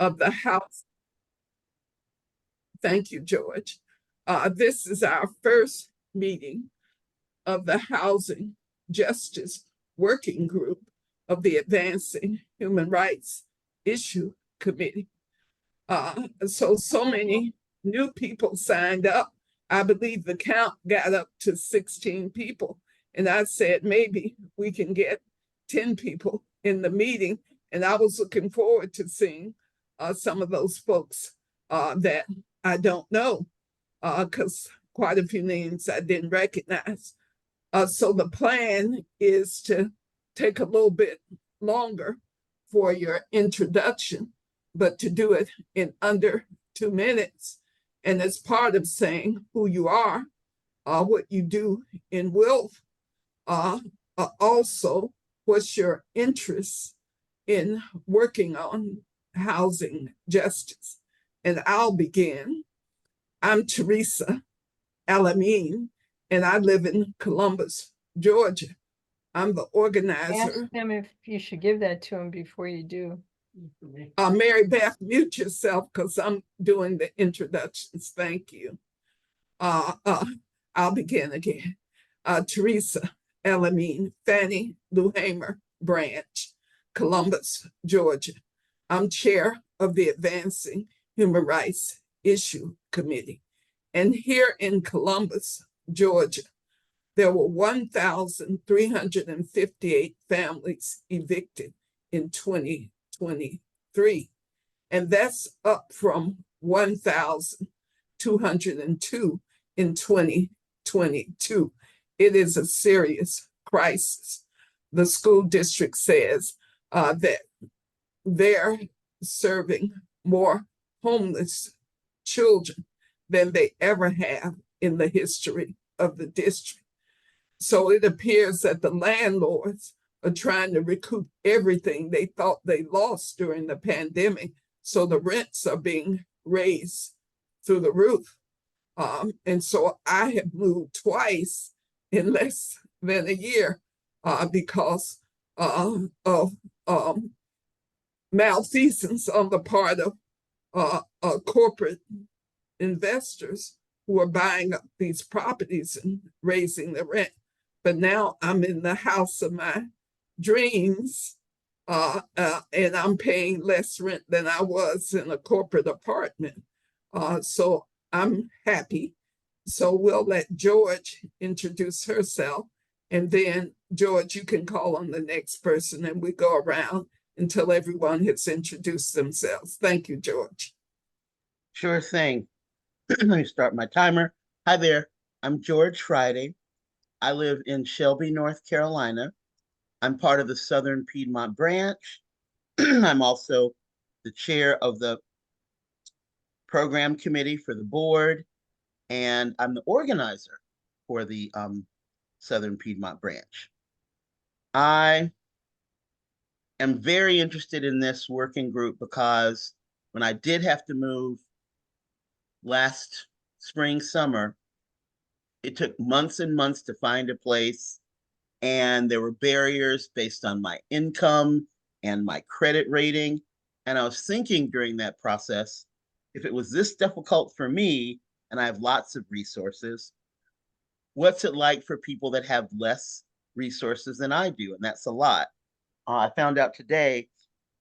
of the House. Thank you, George. This is our first meeting of the Housing Justice Working Group of the Advancing Human Rights Issue Committee. So many new people signed up. I believe the count got up to 16 people. And I said, maybe we can get 10 people in the meeting. And I was looking forward to seeing some of those folks that I don't know, because quite a few names I didn't recognize. So the plan is to take a little bit longer for your introduction, but to do it in under 2 minutes. And as part of saying who you are, what you do in Wilf, also what's your interest in working on housing justice. And I'll begin. I'm Teresa Alameen, and I live in Columbus, Georgia. I'm the organizer. Ask them if you should give that to them before you do. Mary Beth, mute yourself because I'm doing the introductions. Thank you. I'll begin again. Teresa Elamine, Fannie Lou Hamer Branch, Columbus, Georgia. I'm chair of the Advancing Human Rights Issue Committee. And here in Columbus, Georgia, there were 1,358 families evicted in 2023. And that's up from 1,202 in 2022. It is a serious crisis. The school district says that they're serving more homeless children than they ever have in the history of the district. So it appears that the landlords are trying to recoup everything they thought they lost during the pandemic. So the rents are being raised through the roof. And so I have moved twice in less than a year because of malfeasance on the part of corporate investors who are buying up these properties and raising the rent. But now I'm in the house of my dreams, and I'm paying less rent than I was in a corporate apartment. So I'm happy. So we'll let George introduce herself. And then, George, you can call on the next person and we go around until everyone has introduced themselves. Thank you, George. Sure thing. Let me start my timer. Hi there. I'm George Friday. I live in Shelby, North Carolina. I'm part of the Southern Piedmont branch. I'm also the chair of the program committee for the board, and I'm the organizer for the Southern Piedmont branch. I am very interested in this working group because when I did have to move last spring, summer, it took months and months to find a place. And there were barriers based on my income and my credit rating. And I was thinking during that process, if it was this difficult for me, and I have lots of resources, what's it like for people that have less resources than I do? And that's a lot. I found out today,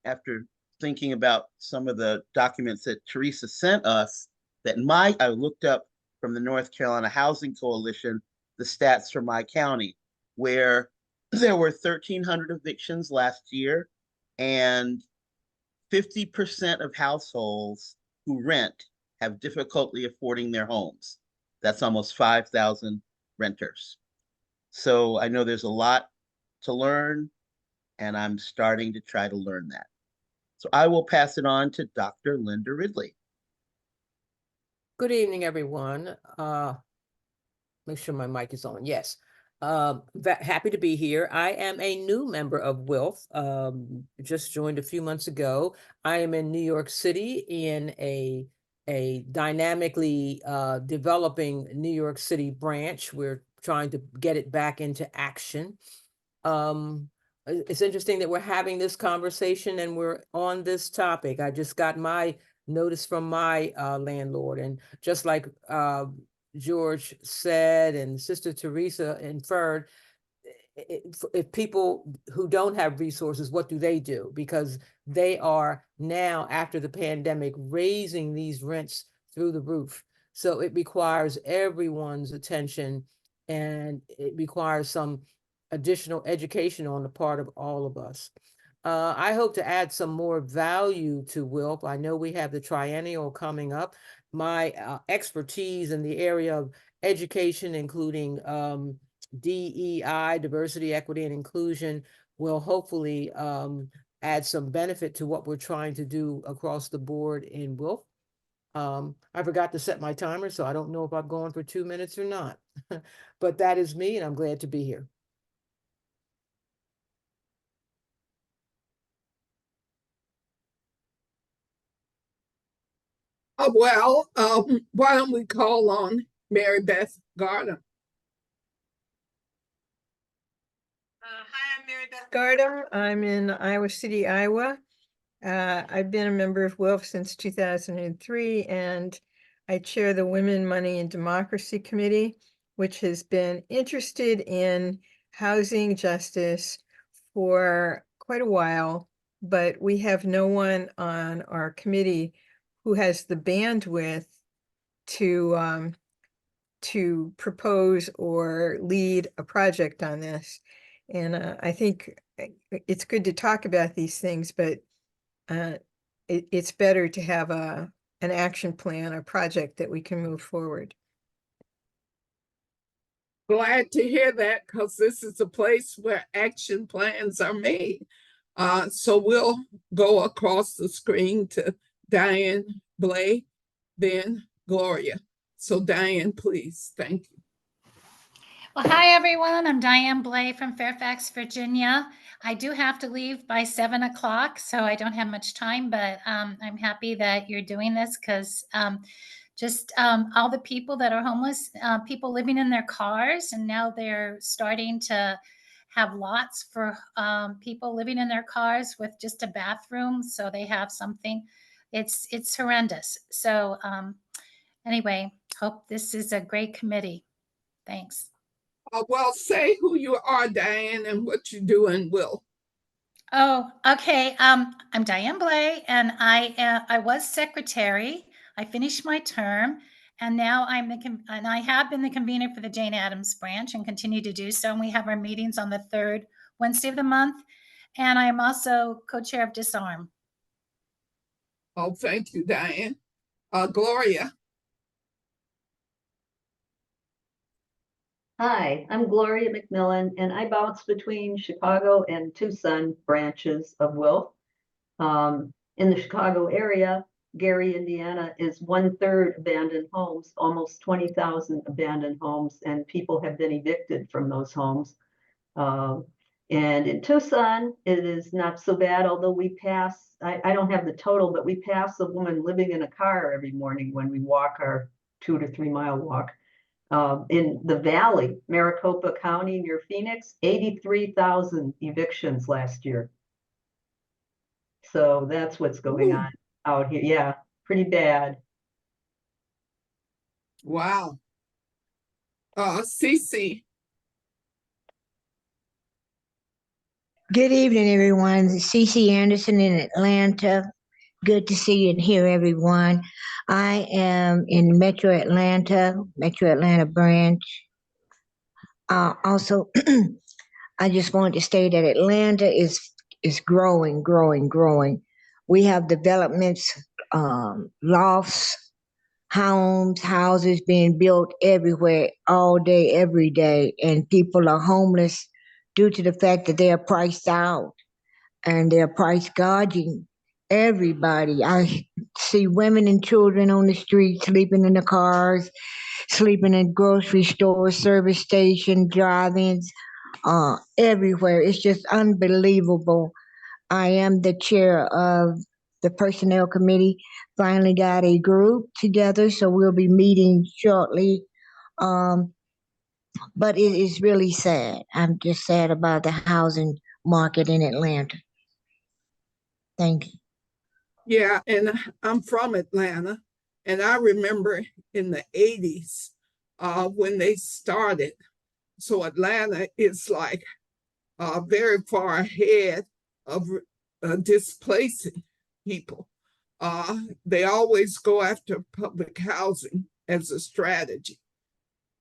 after thinking about some of the documents that Teresa sent us, that I looked up from the North Carolina Housing Coalition, the stats for my county, where there were 1,300 evictions last year, and 50% of households who rent have difficulty affording their homes. That's almost 5,000 renters. So I know there's a lot to learn, and I'm starting to try to learn that. So I will pass it on to Dr. Linda Ridley. Good evening, everyone. Make sure my mic is on. Yes. Happy to be here. I am a new member of WILF, just joined a few months ago. I am in New York City in a dynamically developing New York City branch. We're trying to get it back into action. it's interesting that we're having this conversation and we're on this topic. I just got my notice from my landlord, and just like George said and Sister Teresa inferred, if people who don't have resources, what do they do? Because they are now, after the pandemic, raising these rents through the roof. So it requires everyone's attention, and it requires some additional education on the part of all of us. I hope to add some more value to WILP. I know we have the triennial coming up. My expertise in the area of education, including DEI, diversity, equity, and inclusion, will hopefully add some benefit to what we're trying to do across the board in WILP. I forgot to set my timer, so I don't know if I'm going for 2 minutes or not. But that is me, and I'm glad to be here. Why don't we call on Mary Beth Gardner? Hi, I'm Mary Beth Gardner. I'm in Iowa City, Iowa. I've been a member of WILF since 2003, and I chair the Women, Money, and Democracy Committee, which has been interested in housing justice for quite a while, but we have no one on our committee who has the bandwidth to propose or lead a project on this. And I think it's good to talk about these things, but it's better to have an action plan, a project that we can move forward. Glad to hear that, because this is a place where action plans are made. So we'll go across the screen to Diane Blay, then Gloria. So Diane, please. Thank you. Well, hi, everyone. I'm Diane Blay from Fairfax, Virginia. I do have to leave by 7 o'clock, so I don't have much time, but I'm happy that you're doing this, because just all the people that are homeless, people living in their cars, and now they're starting to have lots for people living in their cars with just a bathroom, so they have something. It's horrendous. So anyway, hope this is a great committee. Thanks. Well, say who you are, Diane, and what you do in WILP. Oh, okay. I'm Diane Blay, and I was secretary. I finished my term, and now and I have been the convener for the Jane Addams branch and continue to do so. And we have our meetings on the third Wednesday of the month. And I am also co-chair of Disarm. Oh, thank you, Diane. Gloria. Hi, I'm Gloria McMillan, and I bounce between Chicago and Tucson branches of WILF. In the Chicago area, Gary, Indiana is 1/3 abandoned homes, almost 20,000 abandoned homes, and people have been evicted from those homes. And in Tucson, it is not so bad, although we pass, I don't have the total, but we pass a woman living in a car every morning when we walk our 2 to 3 mile walk. In the Valley, Maricopa County near Phoenix, 83,000 evictions last year. So that's what's going on out here. Yeah, pretty bad. Wow. Cece. Good evening, everyone. Cece Anderson in Atlanta. Good to see and hear everyone. I am in Metro Atlanta branch. Also, I just wanted to say that Atlanta is growing. We have developments, lofts, houses being built everywhere, all day, every day, and people are homeless due to the fact that they are priced out and they're price gouging everybody. I see women and children on the street sleeping in the cars, sleeping in grocery stores, service stations, drive-ins, everywhere. It's just unbelievable. I am the chair of the personnel committee. Finally got a group together, so we'll be meeting shortly. But it is really sad. I'm just sad about the housing market in Atlanta. Thank you. Yeah, and I'm from Atlanta, and I remember in the 80s when they started. So Atlanta is like very far ahead of displacing people. They always go after public housing as a strategy.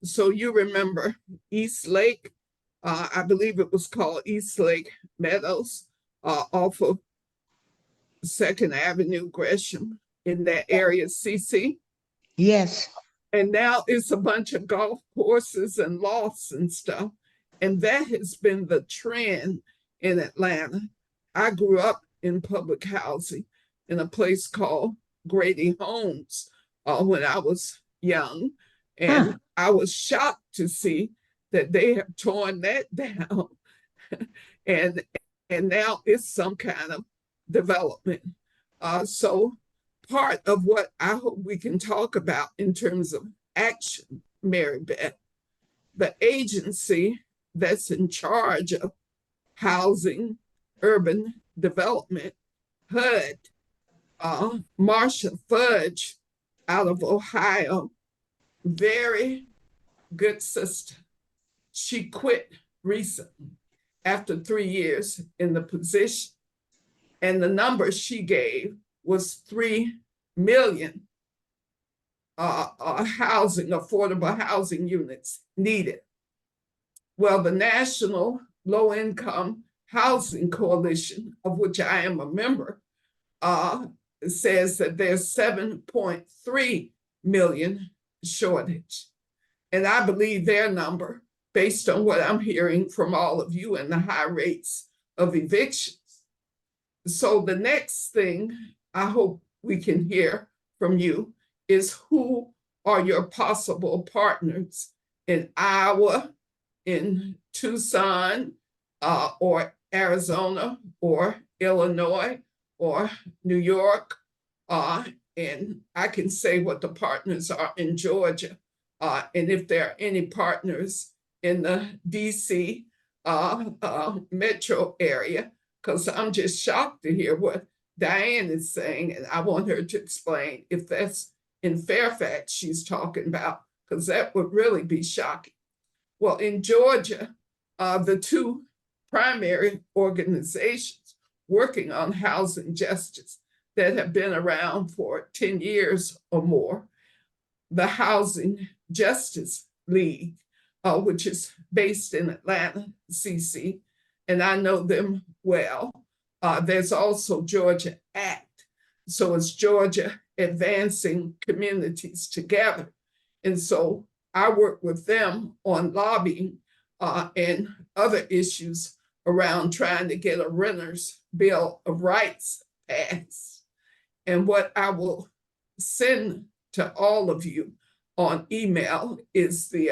So you remember East Lake, I believe it was called East Lake Meadows, off of Second Avenue, Gresham, in that area, CC. Yes. And now it's a bunch of golf courses and lofts and stuff. And that has been the trend in Atlanta. I grew up in public housing in a place called Grady Homes when I was young. And I was shocked to see that they have torn that down. and and now it's some kind of development. So part of what I hope we can talk about in terms of action, Mary Beth, the agency that's in charge of housing, urban development, HUD, Marsha Fudge out of Ohio, very good sister. She quit recently after 3 years in the position. And the number she gave was 3 million affordable housing units needed. Well, the National Low Income Housing Coalition, of which I am a member, says that there's 7.3 million shortage. And I believe their number, based on what I'm hearing from all of you and the high rates of evictions. So the next thing I hope we can hear from you is who are your possible partners in Iowa, in Tucson, or Arizona, or Illinois, or New York. And I can say what the partners are in Georgia. And if there are any partners in the DC metro area, because I'm just shocked to hear what Diane is saying, and I want her to explain if that's in Fairfax she's talking about, because that would really be shocking. Well, in Georgia, the two primary organizations working on housing justice that have been around for 10 years or more, the Housing Justice League, which is based in Atlanta, CC, and I know them well. There's also Georgia Act. So it's Georgia Advancing Communities Together. And so I work with them on lobbying and other issues around trying to get a renter's bill of rights passed. And what I will send to all of you on email is the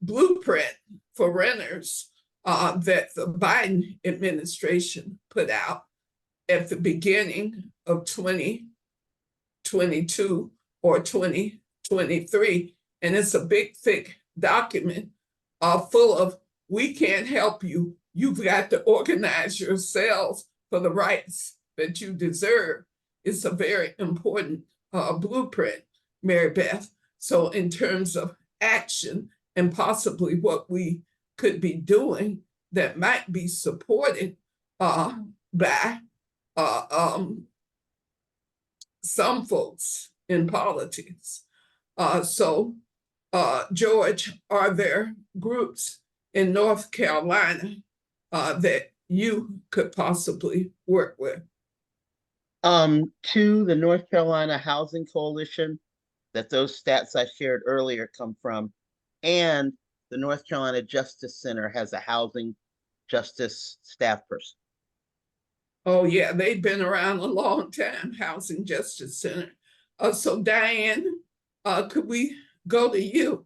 blueprint for renters that the Biden administration put out at the beginning of 2022 or 2023. And it's a big, thick document full of, we can't help you. You've got to organize yourselves for the rights that you deserve. It's a very important blueprint, Mary Beth. So in terms of action and possibly what we could be doing that might be supported by some folks in politics. George, are there groups in North Carolina that you could possibly work with? To the North Carolina Housing Coalition, that those stats I shared earlier come from, and the North Carolina Justice Center has a housing justice staff person. Oh yeah, they've been around a long time, Housing Justice Center. So Diane, could we go to you?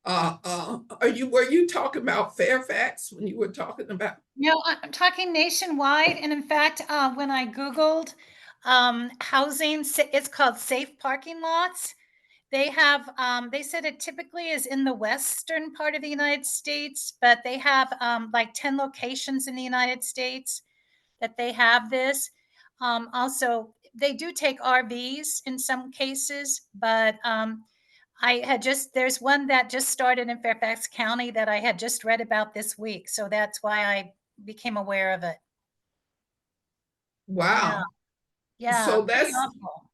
Were you talking about Fairfax when you were talking about? No, I'm talking nationwide. And in fact, when I Googled housing, it's called safe parking lots. They have, they said it typically is in the western part of the United States, but they have like 10 locations in the United States that they have this. Also, they do take RVs in some cases, but there's one that just started in Fairfax County that I had just read about this week. So that's why I became aware of it. Wow. Yeah, So pretty awful.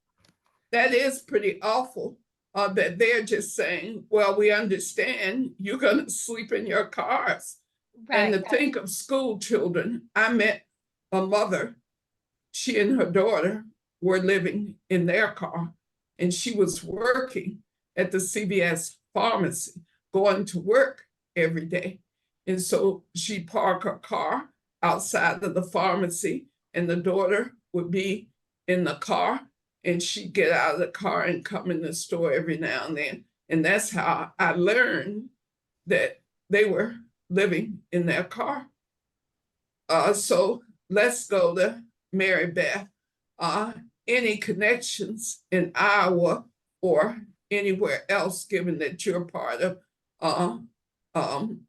that is pretty awful. That they're just saying, well, we understand you're going to sleep in your cars. And to Right. think of school children, I met a mother. She and her daughter were living in their car, and she was working at the CVS pharmacy, going to work every day. And so she parked her car outside of the pharmacy, and the daughter would be in the car, and she'd get out of the car and come in the store every now and then. And that's how I learned that they were living in their car. So let's go to Mary Beth. Uh, any connections in Iowa or anywhere else, given that you're part of uh, um,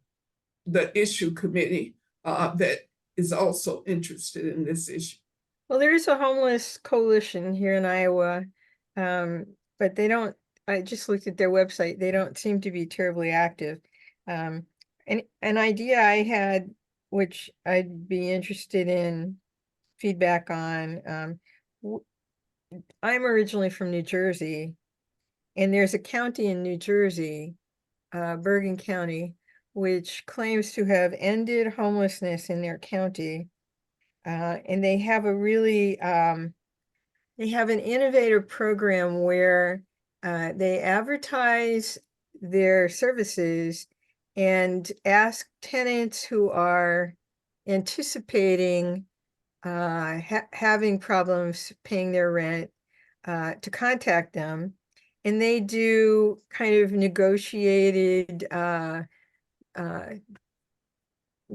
the issue committee that is also interested in this issue? Well, there is a homeless coalition here in Iowa, but they don't, I just looked at their website, they don't seem to be terribly active. And an idea I had, which I'd be interested in feedback on, I'm originally from New Jersey, and there's a county in New Jersey, Bergen County, which claims to have ended homelessness in their county. And they have a really, they have an innovative program where they advertise their services and ask tenants who are anticipating having problems paying their rent to contact them. And they do kind of negotiated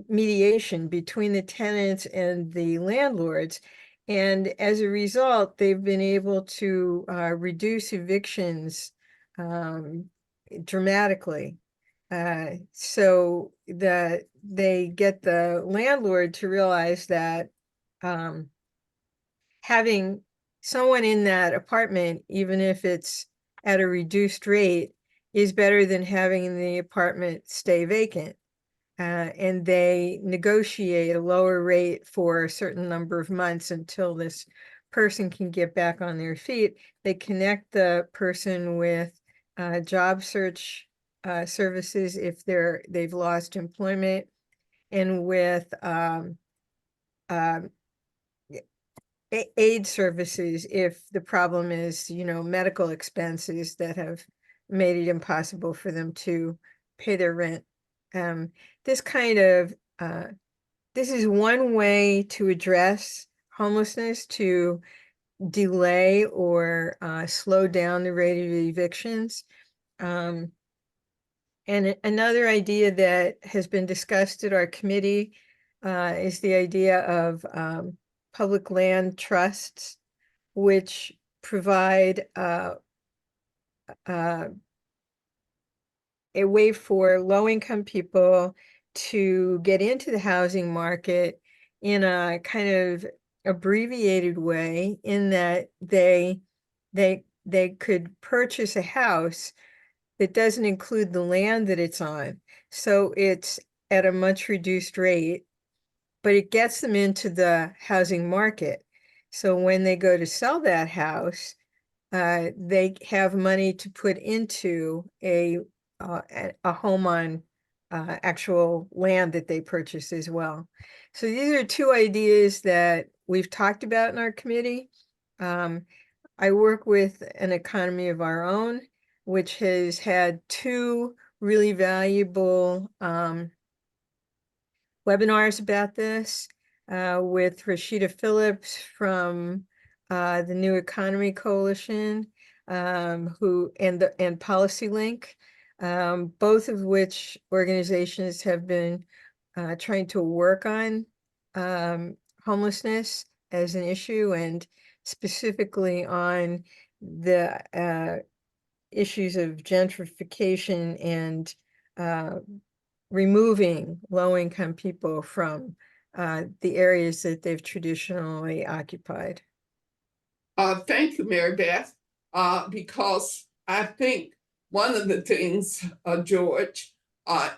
mediation between the tenants and the landlords. And as a result, they've been able to reduce evictions dramatically. So that they get the landlord to realize that having someone in that apartment, even if it's at a reduced rate, is better than having the apartment stay vacant. And they negotiate a lower rate for a certain number of months until this person can get back on their feet. They connect the person with job search services if they've lost employment, and with aid services if the problem is, medical expenses that have made it impossible for them to pay their rent. This is one way to address homelessness, to delay or slow down the rate of evictions. And another idea that has been discussed at our committee is the idea of public land trusts, which provide a way for low-income people to get into the housing market in a kind of abbreviated way, in that they could purchase a house that doesn't include the land that it's on. So it's at a much reduced rate, but it gets them into the housing market. So when they go to sell that house, they have money to put into a home on actual land that they purchase as well. So these are two ideas that we've talked about in our committee. I work with An Economy of Our Own, which has had two really valuable webinars about this with Rashida Phillips from the New Economy Coalition, and Policy Link, both of which organizations have been trying to work on homelessness as an issue, and specifically on the issues of gentrification and removing low-income people from the areas that they've traditionally occupied. Thank you, Mary Beth, because I think one of the things, George,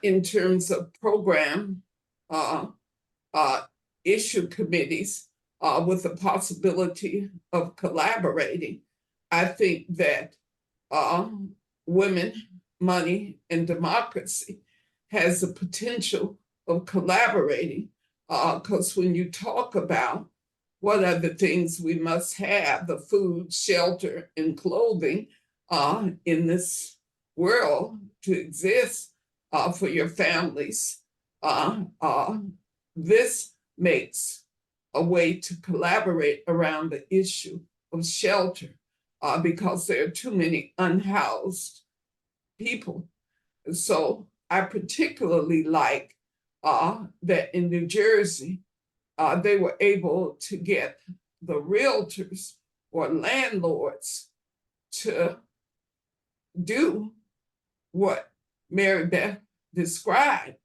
in terms of program issue committees with the possibility of collaborating, I think that women, money, and democracy has the potential of collaborating, because when you talk about what are the things we must have, the food, shelter, and clothing in this world to exist for your families, this makes a way to collaborate around the issue of shelter because there are too many unhoused people. So I particularly like that in New Jersey, they were able to get the realtors or landlords to do what Mary Beth described.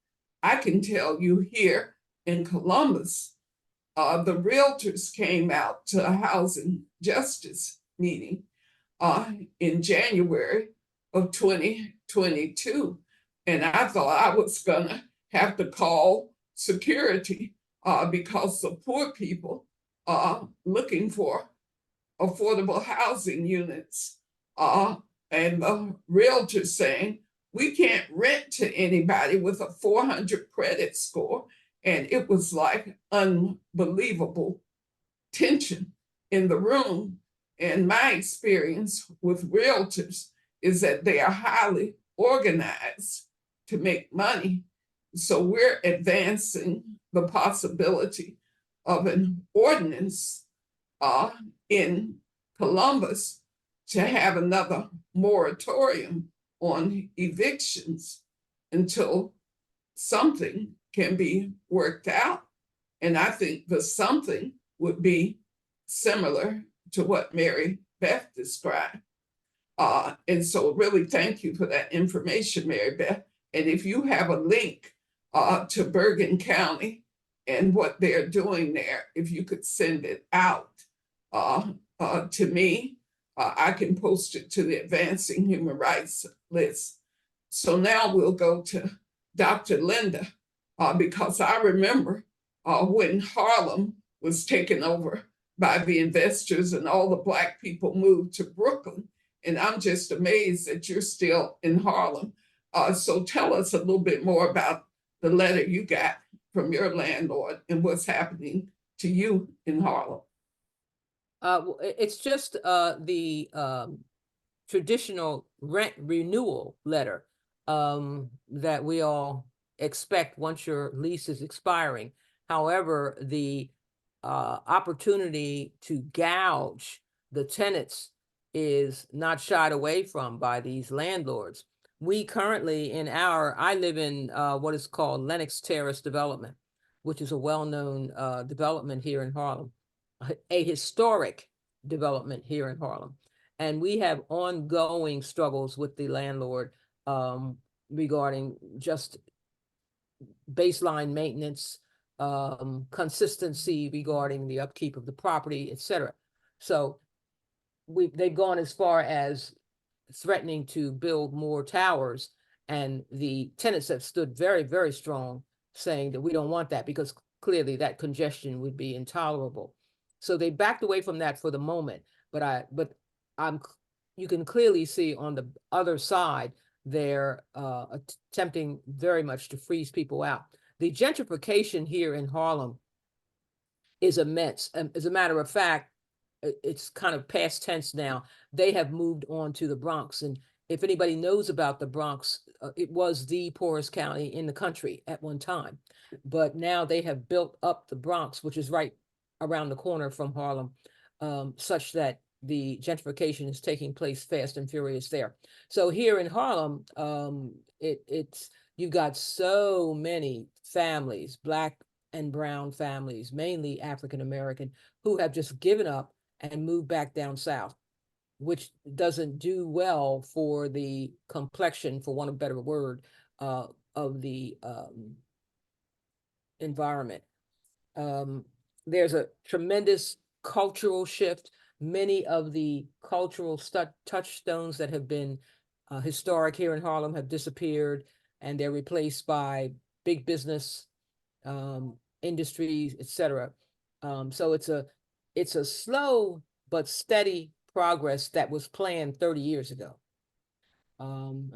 I can tell you here in Columbus, the realtors came out to a housing justice meeting in January of 2022. And I thought I was gonna have to call security because the poor people are looking for affordable housing units. And the realtor saying, we can't rent to anybody with a 400 credit score. And it was like unbelievable tension in the room. And my experience with realtors is that they are highly organized to make money. So we're advancing the possibility of an ordinance in Columbus to have another moratorium on evictions until something can be worked out. And I think the something would be similar to what Mary Beth described. And so really thank you for that information, Mary Beth. And if you have a link to Bergen County and what they're doing there, if you could send it out to me, I can post it to the Advancing Human Rights list. So now we'll go to Dr. Linda, because I remember when Harlem was taken over by the investors and all the Black people moved to Brooklyn. And I'm just amazed that you're still in Harlem. So tell us a little bit more about the letter you got from your landlord and what's happening to you in Harlem. It's just the traditional rent renewal letter that we all expect once your lease is expiring. However, the opportunity to gouge the tenants is not shied away from by these landlords. We currently I live in what is called Lenox Terrace development, which is a well-known development here in Harlem, a historic development here in Harlem. And we have ongoing struggles with the landlord regarding just baseline maintenance, consistency regarding the upkeep of the property, etc. So they've gone as far as threatening to build more towers, and the tenants have stood very, very strong, saying that we don't want that because clearly that congestion would be intolerable. So they backed away from that for the moment, but you can clearly see on the other side they're attempting very much to freeze people out. The gentrification here in Harlem is immense. As a matter of fact, it's kind of past tense now. They have moved on to the Bronx. And if anybody knows about the Bronx, it was the poorest county in the country at one time. But now they have built up the Bronx, which is right around the corner from Harlem, such that the gentrification is taking place fast and furious there. So here in Harlem, you've got so many families, Black and brown families, mainly African American, who have just given up and moved back down south. which doesn't do well for the complexion, for want of a better word, of the environment. There's a tremendous cultural shift. Many of the cultural touchstones that have been historic here in Harlem have disappeared, and they're replaced by big business, industries, etc. So it's a slow but steady progress that was planned 30 years ago.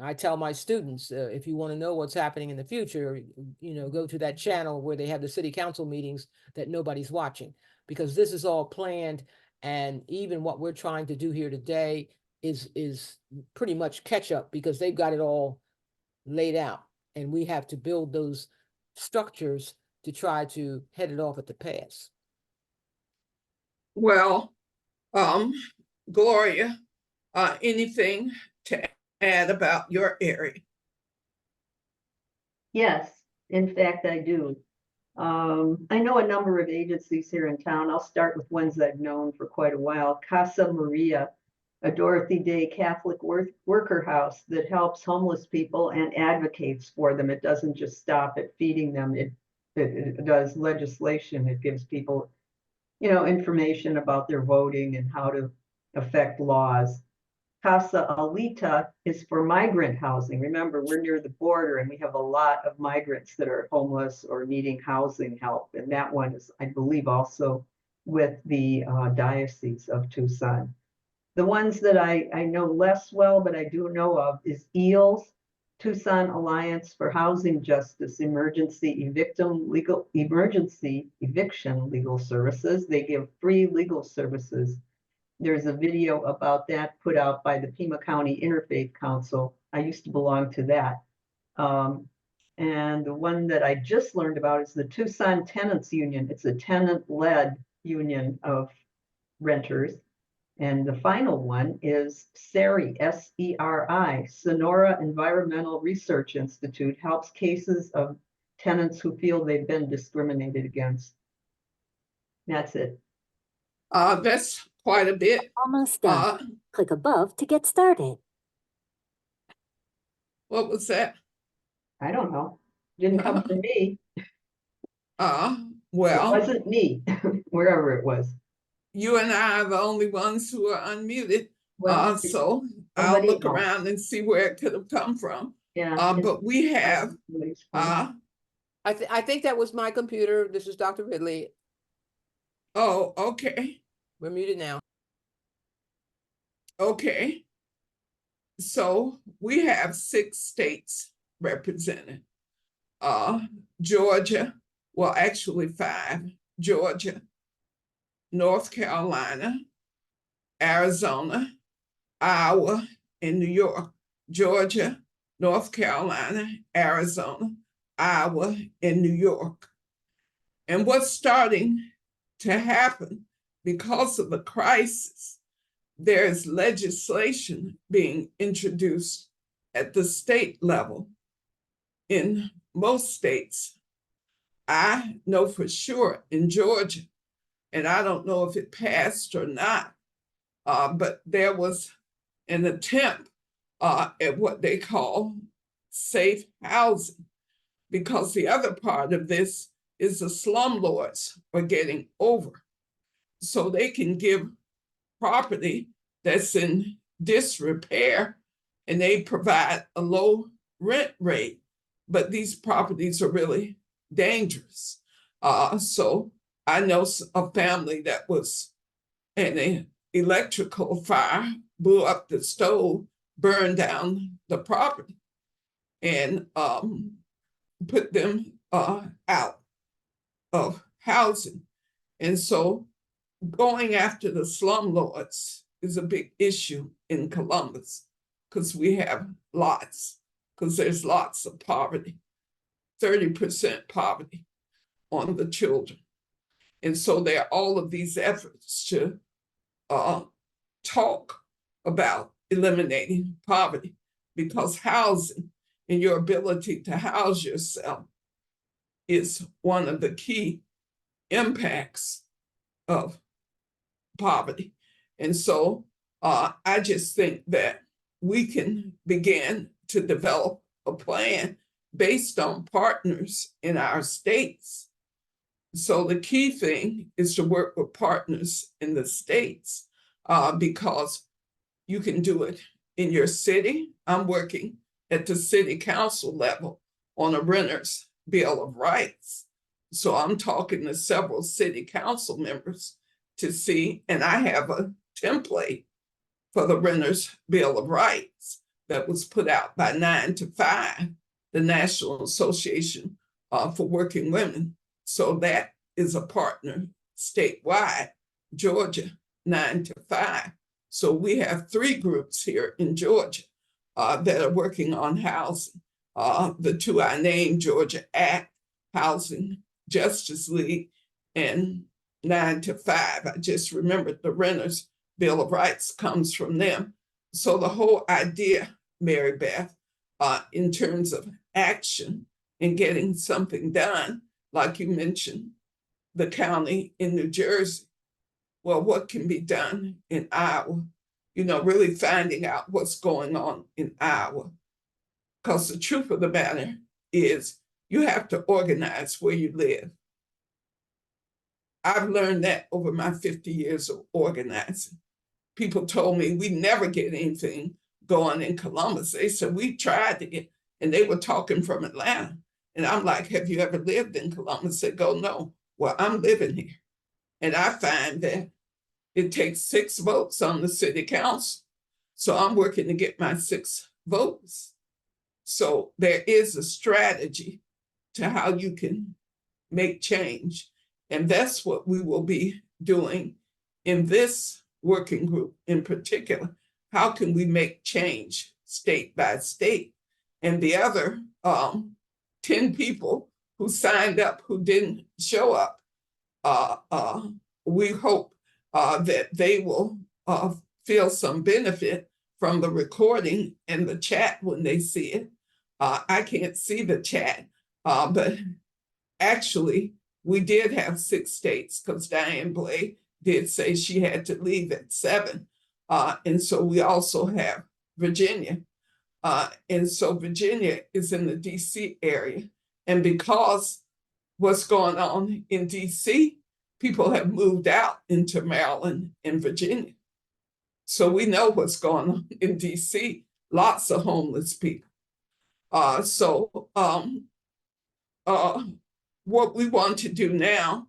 I tell my students, if you want to know what's happening in the future, go to that channel where they have the city council meetings that nobody's watching, because this is all planned. And even what we're trying to do here today is pretty much catch up, because they've got it all laid out. And we have to build those structures to try to head it off at the pass. Well, Gloria, anything to add about your area? Yes, in fact, I do. I know a number of agencies here in town. I'll start with ones I've known for quite a while. Casa Maria, a Dorothy Day Catholic worker house that helps homeless people and advocates for them. It doesn't just stop at feeding them. It does legislation. It gives people, information about their voting and how to affect laws. Casa Alita is for migrant housing. Remember, we're near the border and we have a lot of migrants that are homeless or needing housing help. And that one is, I believe, also with the Diocese of Tucson. The ones that I know less well, but I do know of, is EALS, Tucson Alliance for Housing Justice, Emergency Eviction Legal Services. They give free legal services. There's a video about that put out by the Pima County Interfaith Council. I used to belong to that. And the one that I just learned about is the Tucson Tenants Union. It's a tenant-led union of renters. And the final one is SERI, S-E-R-I, Sonora Environmental Research Institute, helps cases of tenants who feel they've been discriminated against. That's it. That's quite a bit. Almost done. Click above to get started. What was that? I don't know. Didn't come from me. It Well, wasn't me, wherever it was. you and I are the only ones who are unmuted. Well, So I'll somebody look else. around and see where it could have come from. Yeah. But we have, I think that was my computer. This is Dr. Ridley. oh, okay. We're muted now. Okay. So we have 6 states represented. Georgia, well, actually 5. Georgia, North Carolina, Arizona, Iowa, and New York. Georgia, North Carolina, Arizona, Iowa, and New York. And what's starting to happen because of the crisis, there's legislation being introduced at the state level in most states. I know for sure in Georgia, and I don't know if it passed or not, but there was an attempt at what they call safe housing, because the other part of this is the slumlords are getting over. So they can give property that's in disrepair and they provide a low rent rate, but these properties are really dangerous. So I know a family that was in an electrical fire, blew up the stove, burned down the property, and put them out of housing. And so going after the slumlords is a big issue in Columbus, because we have lots, because there's lots of poverty, 30% poverty on the children. And so there are all of these efforts to talk about eliminating poverty, because housing and your ability to house yourself is one of the key impacts of poverty. And so I just think that we can begin to develop a plan based on partners in our states. So the key thing is to work with partners in the states, because you can do it in your city. I'm working at the city council level on a renter's bill of rights. So I'm talking to several city council members to see, and I have a template for the renter's bill of rights that was put out by 9 to 5, the National Association for Working Women. So that is a partner statewide, Georgia, 9 to 5. So we have 3 groups here in Georgia that are working on housing. The 2 I named, Georgia AHR Housing Justice League and 9 to 5. I just remembered the Renters Bill of Rights comes from them. So the whole idea, Mary Beth, in terms of action and getting something done, like you mentioned, the county in New Jersey, well, what can be done in Iowa? You know, really finding out what's going on in Iowa. Because the truth of the matter is you have to organize where you live. I've learned that over my 50 years of organizing. People told me we never get anything going in Columbus. They said we tried to get, and they were talking from Atlanta. And I'm like, have you ever lived in Columbus? They go, no. Well, I'm living here. And I find that it takes 6 votes on the city council. So I'm working to get my 6 votes. So there is a strategy to how you can make change. And that's what we will be doing in this working group in particular. How can we make change state by state? And the other 10 people who signed up who didn't show up, we hope that they will feel some benefit from the recording and the chat when they see it. I can't see the chat, but actually we did have 6 states because Diane Blay did say she had to leave at 7. And so we also have Virginia. And so Virginia is in the DC area. And because what's going on in DC, people have moved out into Maryland and Virginia. So we know what's going on in DC, lots of homeless people. What we want to do now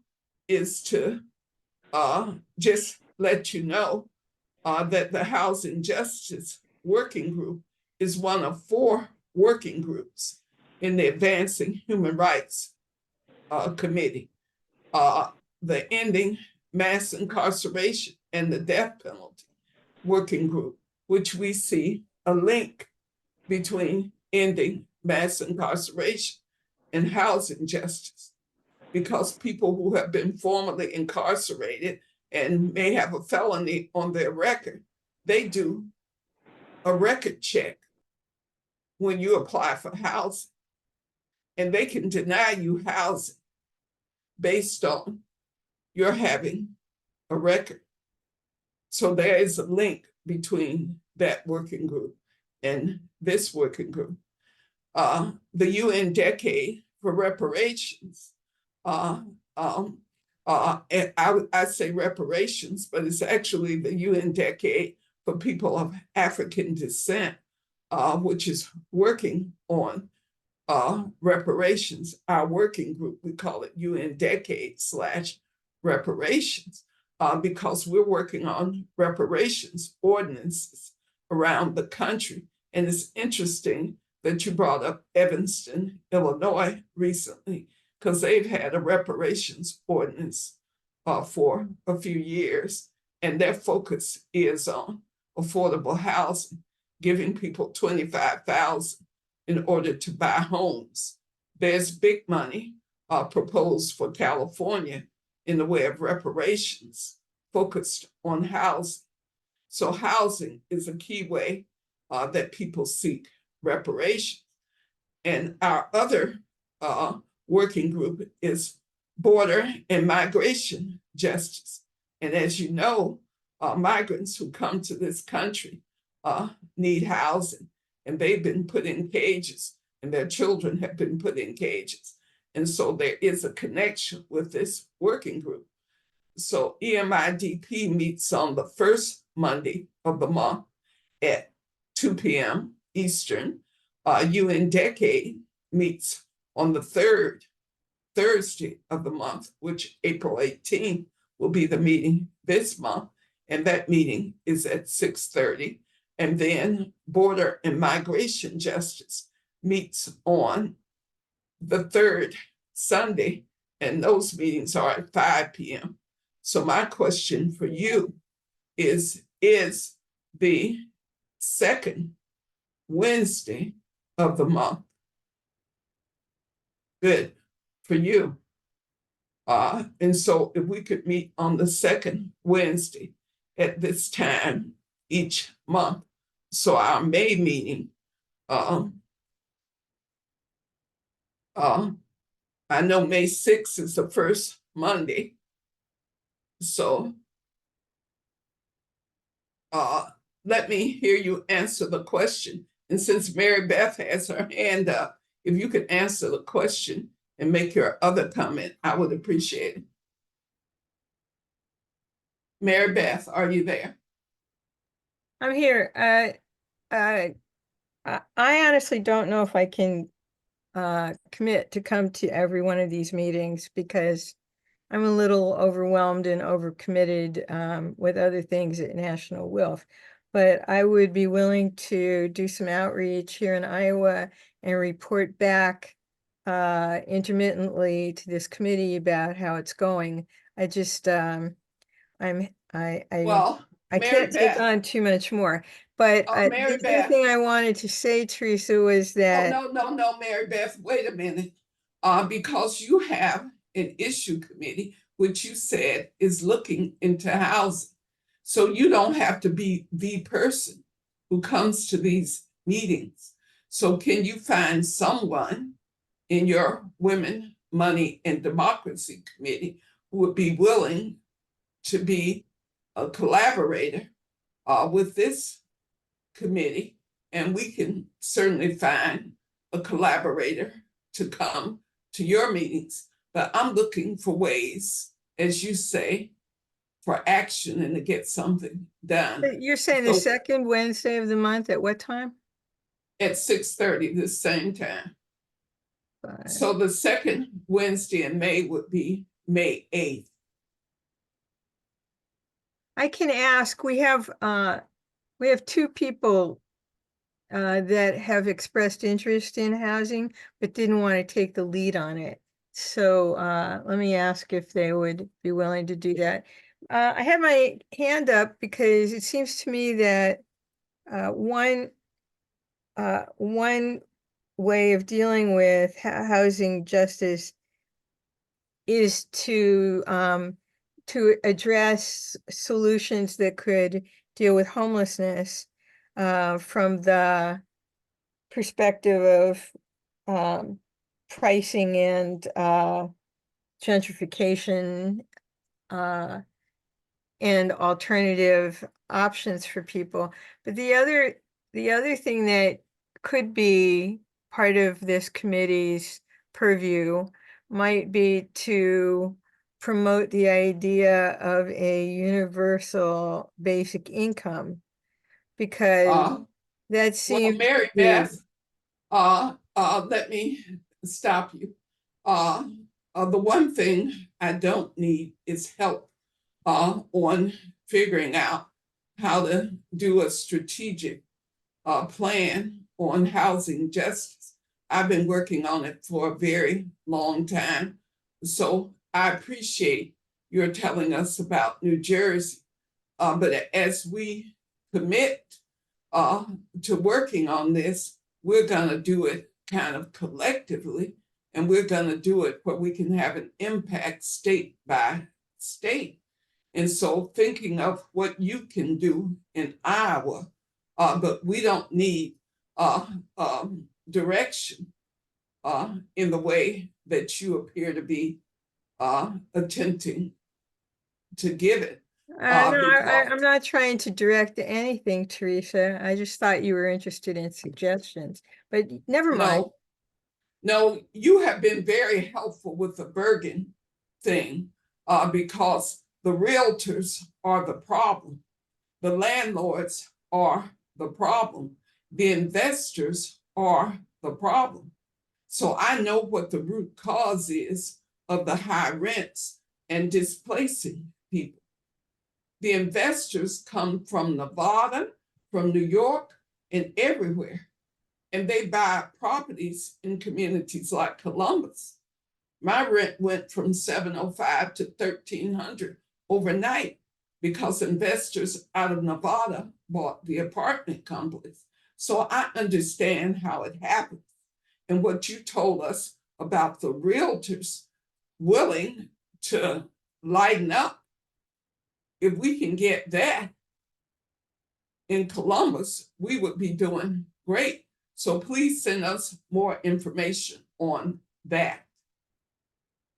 is to just let you know that the Housing Justice Working Group is one of 4 working groups in the Advancing Human Rights Committee. The Ending Mass Incarceration and the Death Penalty Working Group, which we see a link between ending mass incarceration and housing justice, because people who have been formerly incarcerated and may have a felony on their record, they do a record check when you apply for housing, and they can deny you housing based on your having a record. So there is a link between that working group and this working group. The UN Decade for Reparations, and I say reparations, but it's actually the UN Decade for People of African Descent, which is working on reparations. Our working group, we call it UN Decade /reparations, because we're working on reparations ordinances around the country. And it's interesting that you brought up Evanston, Illinois recently, because they've had a reparations ordinance for a few years, and their focus is on affordable housing, giving people $25,000 in order to buy homes. There's big money proposed for California in the way of reparations focused on housing. So housing is a key way that people seek reparations. And our other working group is Border and Migration Justice. And as you know, migrants who come to this country need housing, and they've been put in cages, and their children have been put in cages. And so there is a connection with this working group. So EMIDP meets on the first Monday of the month at 2 p.m. Eastern. UN Decade meets on the third Thursday of the month, which April 18th will be the meeting this month. And that meeting is at 6:30. And then Border and Migration Justice meets on the third Sunday, and those meetings are at 5 p.m. So my question for you is the second Wednesday of the month good for you? And so if we could meet on the second Wednesday at this time each month. So our May meeting, I know May 6th is the first Monday. So let me hear you answer the question. And since Mary Beth has her hand up, if you could answer the question and make your other comment, I would appreciate it. Mary Beth, are you there? I'm here. I honestly don't know if I can commit to come to every one of these meetings because I'm a little overwhelmed and overcommitted with other things at National Wealth. But I would be willing to do some outreach here in Iowa and report back intermittently to this committee about how it's going. I just Well, I Mary can't take Beth, on too much more. But Mary the other Beth. thing I wanted to say, Teresa, was that No, Mary Beth, wait a minute. Because you have an issue committee, which you said is looking into housing. So you don't have to be the person who comes to these meetings. So can you find someone in your Women, Money, and Democracy Committee who would be willing to be a collaborator with this committee? And we can certainly find a collaborator to come to your meetings. But I'm looking for ways, as you say, for action and to get something done. you're saying the So second Wednesday of the month at what time? at 6:30, the same time. Five. So the second Wednesday in May would be May 8th. I can ask. We have two people that have expressed interest in housing, but didn't want to take the lead on it. So let me ask if they would be willing to do that. I have my hand up because it seems to me that one way of dealing with housing justice is to address solutions that could deal with homelessness from the perspective of pricing and gentrification and alternative options for people. But the other thing that could be part of this committee's purview might be to promote the idea of a universal basic income, because that Well, seems Mary to be Beth, let me stop you. The one thing I don't need is help on figuring out how to do a strategic plan on housing justice. I've been working on it for a very long time. So I appreciate your telling us about New Jersey. But as we commit to working on this, we're going to do it kind of collectively, and we're going to do it where we can have an impact state by state. And so thinking of what you can do in Iowa, but we don't need direction in the way that you appear to be attempting to give it. I'm not trying to direct anything, Teresa. I just thought you were interested in suggestions, but never mind. No, you have been very helpful with the Bergen thing, because the realtors are the problem. The landlords are the problem. The investors are the problem. So I know what the root cause is of the high rents and displacing people. The investors come from Nevada, from New York, and everywhere. And they buy properties in communities like Columbus. My rent went from $705 to $1,300 overnight because investors out of Nevada bought the apartment complex. So I understand how it happens. And what you told us about the realtors willing to lighten up, if we can get that in Columbus, we would be doing great. So please send us more information on that.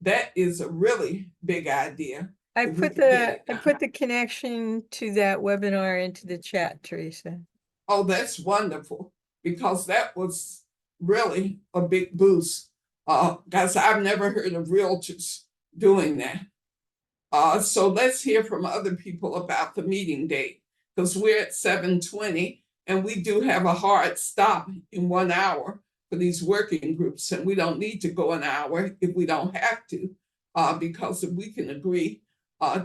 That is a really big idea. I if we put can get it done. the connection to that webinar into the chat, Teresa. Oh, that's wonderful, because that was really a big boost. Guys, I've never heard of realtors doing that. So let's hear from other people about the meeting date, because we're at 7:20 and we do have a hard stop in 1 hour for these working groups, and we don't need to go an hour if we don't have to, because if we can agree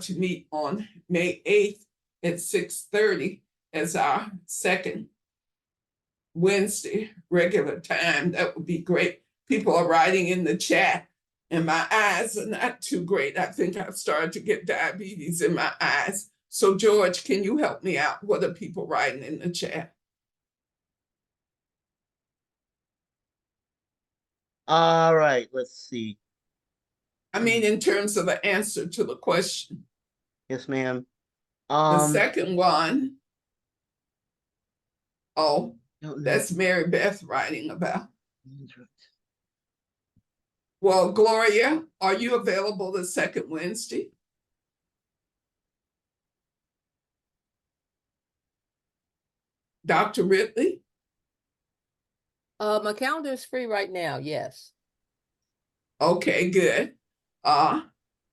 to meet on May 8th at 6:30 as our second Wednesday regular time, that would be great. People are writing in the chat, and my eyes are not too great. I think I've started to get diabetes in my eyes. So George, can you help me out? What are people writing in the chat? All right, let's see. I mean, in terms of the answer to the question. Yes, ma'am. The second one, oh, that's Mary Beth writing about. Well, Gloria, are you available the second Wednesday? Dr. Ridley? My calendar is free right now, yes. Okay, good.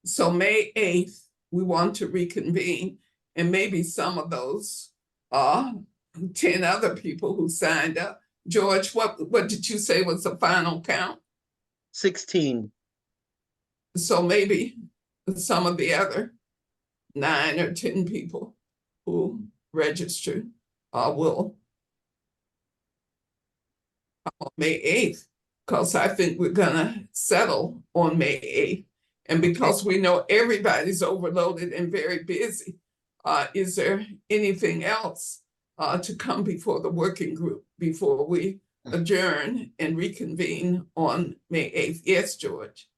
So May 8th, we want to reconvene, and maybe some of those 10 other people who signed up. George, what did you say was the final count? 16. So maybe some of the other 9 or 10 people who registered will on May 8th, because I think we're gonna settle on May 8th. And because we know everybody's overloaded and very busy, is there anything else to come before the working group before we adjourn and reconvene on May 8th? Yes, George.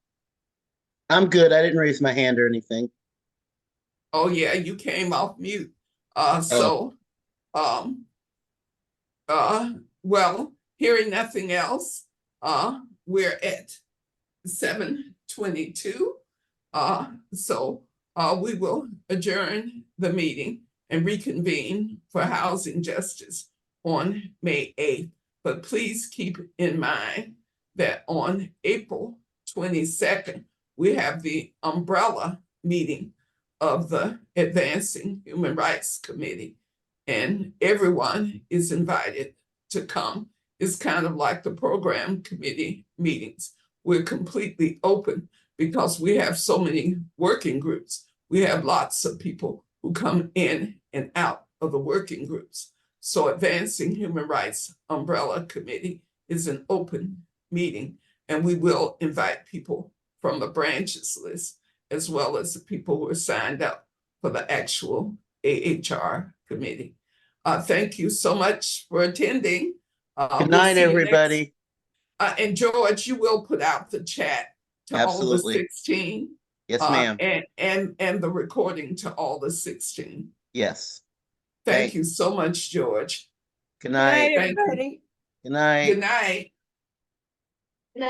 I'm good. I didn't raise my hand or anything. Oh yeah, you came off mute. Well, hearing nothing else, we're at 7:22. So we will adjourn the meeting and reconvene for housing justice on May 8th. But please keep in mind that on April 22nd, we have the umbrella meeting of the Advancing Human Rights Committee, and everyone is invited to come. It's kind of like the program committee meetings. We're completely open because we have so many working groups. We have lots of people who come in and out of the working groups. So Advancing Human Rights Umbrella Committee is an open meeting, and we will invite people from the branches list, as well as the people who are signed up for the actual AHR committee. Thank you so much for attending. Good night, everybody. And George, you will put out the chat to Absolutely. all the 16. Yes, ma'am. And the recording to all the 16. Yes. Thank you so much, George. Good night. Good night, everybody. Good night. Good night.